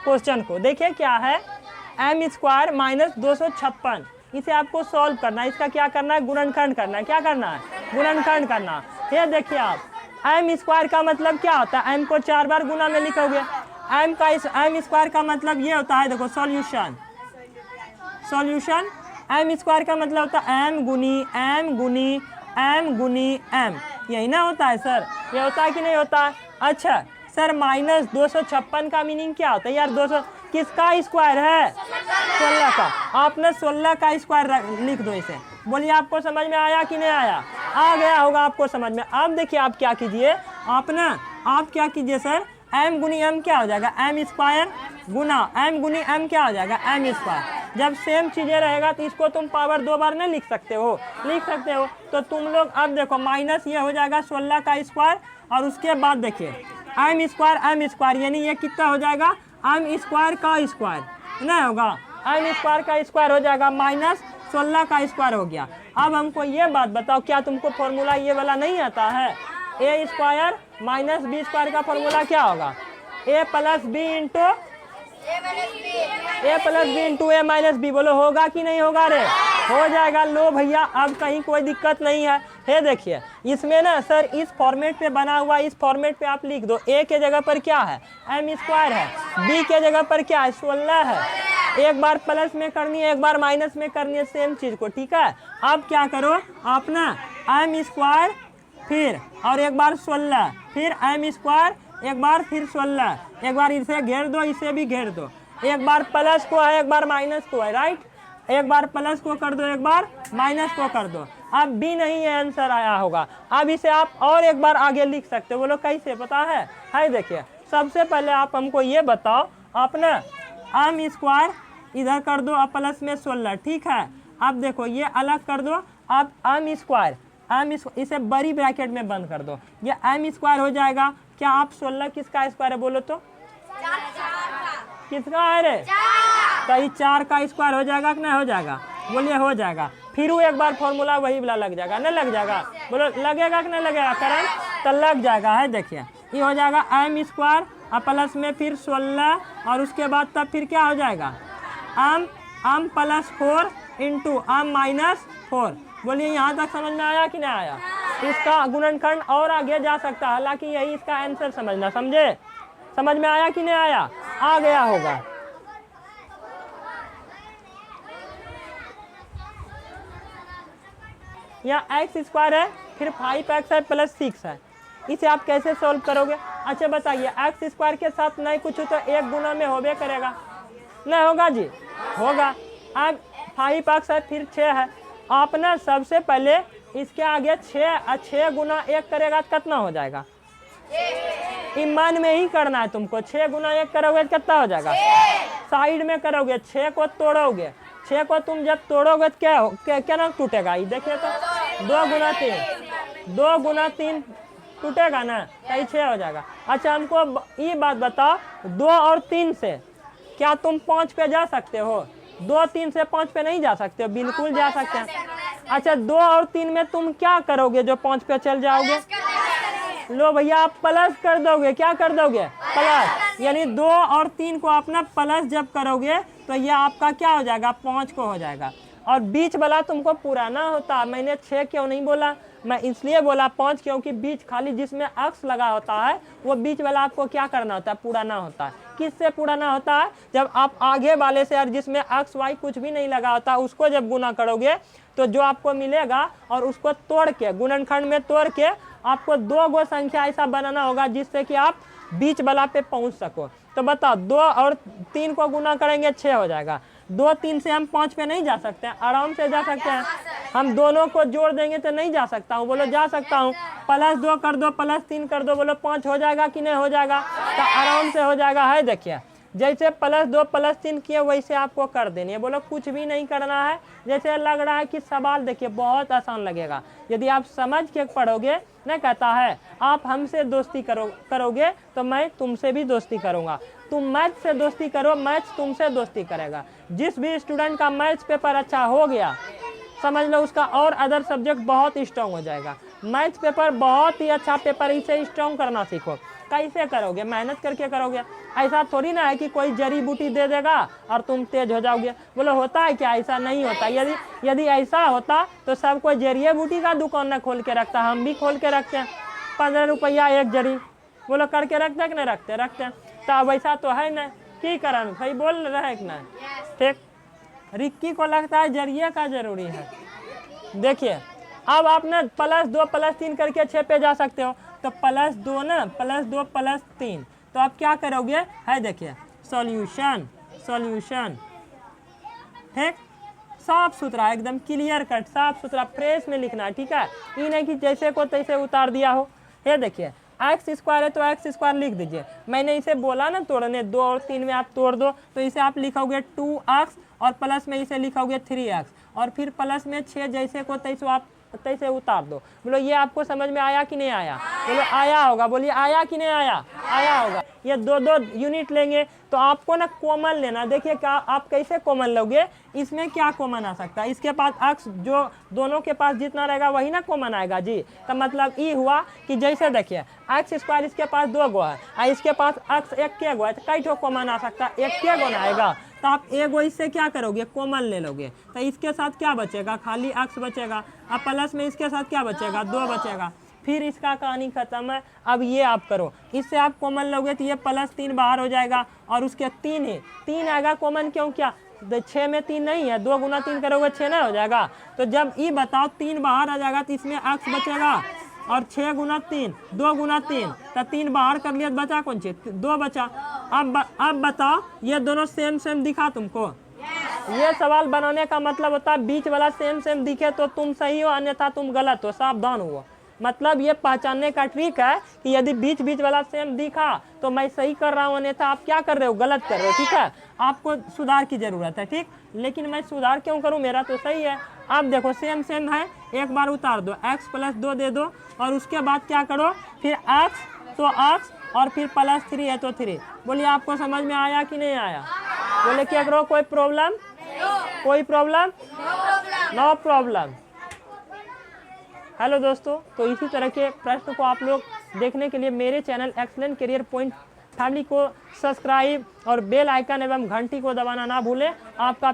Question को। देखिए क्या है, एम स्क्वायर माइनस 256, इसे आपको सॉल्व करना है। इसका क्या करना है, गुणनखंड करना है। क्या करना है, गुणनखंड करना। ये देखिए आप, एम स्क्वायर का मतलब क्या होता है, एम को 4 बार गुना में लिखोगे। एम स्क्वायर का मतलब ये होता है, देखो सॉल्यूशन, सॉल्यूशन एम स्क्वायर का मतलब होता है एम गुनी एम, यही ना होता है सर, ये होता है कि नहीं होता है। अच्छा सर, माइनस 256 का मीनिंग क्या होता है यार, 200 किसका स्क्वायर है, 16 का। आपने 16 का स्क्वायर लिख दो इसे। बोलिए आपको समझ में आया कि नहीं आया, आ गया होगा आपको समझ में। अब देखिए आप क्या कीजिए, आप क्या कीजिए सर, एम गुनी एम क्या हो जाएगा, एम स्क्वायर गुना एम गुनी एम क्या हो जाएगा, एम स्क्वायर। जब सेम चीजें रहेगा तो इसको तुम पावर 2 बार नहीं लिख सकते हो, लिख सकते हो। तो तुम लोग अब देखो, माइनस ये हो जाएगा 16 का स्क्वायर, और उसके बाद देखिए एम स्क्वायर यानी ये कितना हो जाएगा, एम स्क्वायर का स्क्वायर नहीं होगा, एम स्क्वायर का स्क्वायर हो जाएगा, माइनस 16 का स्क्वायर हो गया। अब हमको ये बात बताओ, क्या तुमको फॉर्मूला ये वाला नहीं आता है, ए स्क्वायर माइनस बी स्क्वायर का फॉर्मूला क्या होगा, ए प्लस बी इंटू ए माइनस बी। बोलो होगा कि नहीं होगा रे, हो जाएगा। लो भैया, अब कहीं कोई दिक्कत नहीं है। हे देखिए इसमें ना सर, इस फॉर्मेट पे बना हुआ, इस फॉर्मेट पे आप लिख दो, ए के जगह पर क्या है, एम स्क्वायर है, बी के जगह पर क्या है, 16 है। एक बार प्लस में करनी है, एक बार माइनस में करनी है, सेम चीज को, ठीक है। अब क्या करो आप ना, एम स्क्वायर फिर और एक बार 16, फिर एम स्क्वायर एक बार, फिर 16, एक बार इसे घेर दो, इसे भी घेर दो, एक बार प्लस को है, एक बार माइनस को है, राइट। एक बार प्लस को कर दो, एक बार माइनस को कर दो। अब भी नहीं है आंसर आया होगा। अब इसे आप और एक बार आगे लिख सकते हो। बोलो कैसे, पता है देखिए, सबसे पहले आप हमको ये बताओ, आप ना एम स्क्वायर इधर कर दो, अब प्लस में 16, ठीक है। अब देखो ये अलग कर दो, अब एम स्क्वायर इसे बड़ी ब्रैकेट में बंद कर दो, ये एम स्क्वायर हो जाएगा। क्या आप 16 किसका स्क्वायर है, बोलो तो किसका है रे, तो 4 का स्क्वायर हो जाएगा कि नहीं हो जाएगा, बोलिए हो जाएगा। फिर वो एक बार फॉर्मूला वही वाला लग जाएगा, नहीं लग जाएगा, बोलो लगेगा कि नहीं लगेगा, करंट तो लग जाएगा। है देखिए ये हो जाएगा एम स्क्वायर और प्लस में फिर 16, और उसके बाद तब फिर क्या हो जाएगा, M plus 4 into M minus 4। बोलिए यहाँ तक समझ में आया कि नहीं आया। इसका गुणनखंड और आगे जा सकता है, हालांकि यही इसका आंसर समझना, समझे, समझ में आया कि नहीं आया, आ गया होगा। यहाँ एक्स स्क्वायर है, फिर 5x है प्लस 6 है, इसे आप कैसे सॉल्व करोगे। अच्छा बताइए, एक्स स्क्वायर के साथ नहीं कुछ तो एक गुना में होबे करेगा, नहीं होगा जी, होगा। अब 5x है, फिर 6 है, आप ना सबसे पहले इसके आगे 6 गुना 1 करेगा तो कितना हो जाएगा, ईमान में ही करना है तुमको। 6 गुना 1 करोगे तो कितना हो जाएगा, साइड में करोगे, 6 को तोड़ोगे, 6 को तुम जब तोड़ोगे तो क्या ना टूटेगा, ये देखिए तो 2 गुना 3 टूटेगा ना, तो 6 हो जाएगा। अच्छा हमको ये बात बताओ, 2 और 3 से क्या तुम 5 पे जा सकते हो, 2 3 से 5 पे नहीं जा सकते हो, बिल्कुल जा सकते हैं। अच्छा 2 और 3 में तुम क्या करोगे जो 5 पे चल जाओगे, लो भैया आप प्लस कर दोगे, क्या कर दोगे, प्लस, यानी 2 और 3 को अपना प्लस जब करोगे तो ये आपका क्या हो जाएगा, 5 को हो जाएगा। और बीच वाला तुमको पूरा ना होता, मैंने 6 क्यों नहीं बोला, मैं इसलिए बोला 5, क्योंकि बीच खाली जिसमें अक्स लगा होता है वो बीच वाला आपको क्या करना होता है, पूरा ना होता है। किससे पूरा ना होता है, जब आप आगे वाले से और जिसमें अक्स वाई कुछ भी नहीं लगा होता उसको जब गुना करोगे तो जो आपको मिलेगा, और उसको तोड़ के गुणनखंड में तोड़ के आपको 2 गो संख्या ऐसा बनाना होगा जिससे कि आप बीच वाला पे पहुंच सको। तो बताओ 2 और 3 को गुना करेंगे 6 हो जाएगा, 2 3 से हम 5 पे नहीं जा सकते हैं, आराम से जा सकते हैं। हम दोनों को जोड़ देंगे तो नहीं जा सकता हूँ, बोलो जा सकता हूँ। प्लस 2 कर दो, प्लस 3 कर दो, बोलो 5 हो जाएगा कि नहीं हो जाएगा, तो आराम से हो जाएगा। है देखिए जैसे प्लस 2 प्लस 3 किए वैसे आपको कर देनी है, बोलो कुछ भी नहीं करना है। जैसे लग रहा है कि सवाल देखिए बहुत आसान लगेगा, यदि आप समझ के पढ़ोगे, नहीं कहता है आप हमसे दोस्ती करोगे तो मैं तुमसे भी दोस्ती करूंगा, तुम मैथ से दोस्ती करो, मैथ तुमसे दोस्ती करेगा। जिस भी स्टूडेंट का मैथ्स पेपर अच्छा हो गया, समझ लो उसका और अदर सब्जेक्ट बहुत स्ट्रांग हो जाएगा। मैथ्स पेपर बहुत ही अच्छा पेपर, इसे स्ट्रांग करना सीखो। कैसे करोगे, मेहनत करके करोगे। ऐसा थोड़ी ना है कि कोई जड़ी बूटी दे देगा और तुम तेज हो जाओगे। बोलो होता है क्या? ऐसा नहीं होता। यदि ऐसा होता तो सब कोई जड़ी बूटी का दुकान न खोल के रखता, हम भी खोल के रखते हैं। 15 रुपया एक जड़ी, बोलो करके रखते कि नहीं रखते? रखते हैं। तो अब ऐसा तो है ना, की करन भाई बोल रहे हैं कि नहीं? ठीक, रिक्की को लगता है जरिए का जरूरी है। देखिए अब आप ना +2 +3 करके 6 पे जा सकते हो। तो +2 ना, +2 +3, तो आप क्या करोगे है, देखिए सॉल्यूशन, सॉल्यूशन, ठीक, साफ सुथरा एकदम क्लियर कट, साफ सुथरा फ्रेश में लिखना है, ठीक है। ये नहीं कि जैसे को तैसे उतार दिया हो। ये देखिए x² है तो x² लिख दीजिए। मैंने इसे बोला ना तोड़ने, 2 और 3 में आप तोड़ दो, तो इसे आप लिखोगे 2x और प्लस में इसे लिखोगे 3x और फिर प्लस में 6 जैसे को तैसे आप तैसे उतार दो। बोलो ये आपको समझ में आया कि नहीं आया? बोलो आया होगा, बोलिए आया कि नहीं आया? आया होगा। ये 2-2 यूनिट लेंगे तो आपको ना कॉमन लेना। देखिए क्या आप कैसे कॉमन लोगे, इसमें क्या कॉमन आ सकता है? इसके पास x जो दोनों के पास जितना रहेगा वही ना कॉमन आएगा जी। तो मतलब ये हुआ कि जैसे देखिए x² इसके पास 2 गो है और इसके पास x 1 के गो है, तो कई ठो कॉमन आ सकता है? 1 के गो ना आएगा। तो आप एगो इससे क्या करोगे, कॉमन ले लोगे। तो इसके साथ क्या बचेगा, खाली x बचेगा। अब प्लस में इसके साथ क्या बचेगा, 2 बचेगा। फिर इसका कहानी खत्म है। अब ये आप करो, इससे आप कॉमन लोगे तो ये +3 बाहर हो जाएगा और उसके 3 है, 3 आएगा कॉमन। क्यों? क्या 6 में 3 नहीं है, 2 × 3 करोगे 6 ना हो जाएगा। तो जब ये बताओ 3 बाहर आ जाएगा तो इसमें x बचेगा और 6 × 3 2 × 3, तो 3 बाहर कर लिया, बचा कौन सी? 2 बचा। अब बताओ ये दोनों सेम सेम दिखा तुमको? ये सवाल बनाने का मतलब होता है बीच वाला सेम सेम दिखे तो तुम सही हो, अन्यथा तुम गलत हो, सावधान हुआ। मतलब ये पहचानने का ट्रिक है कि यदि बीच बीच वाला सेम दिखा तो मैं सही कर रहा हूँ, अन्यथा आप क्या कर रहे हो, गलत कर रहे हो, ठीक है। आपको सुधार की जरूरत है, ठीक। लेकिन मैं सुधार क्यों करूँ, मेरा तो सही है। आप देखो सेम सेम है, एक बार उतार दो, x + 2 दे दो और उसके बाद क्या करो, फिर x तो x और फिर +3 है तो 3। बोलिए आपको समझ में आया कि नहीं आया? बोले क्या करो, कोई प्रॉब्लम? कोई प्रॉब्लम? No problem. हेलो दोस्तों, तो इसी तरह के प्रश्न को आप लोग देखने के लिए मेरे channel excellent career point family को सब्सक्राइब और बेल आइकन एवं घंटी को दबाना ना भूलें। आपका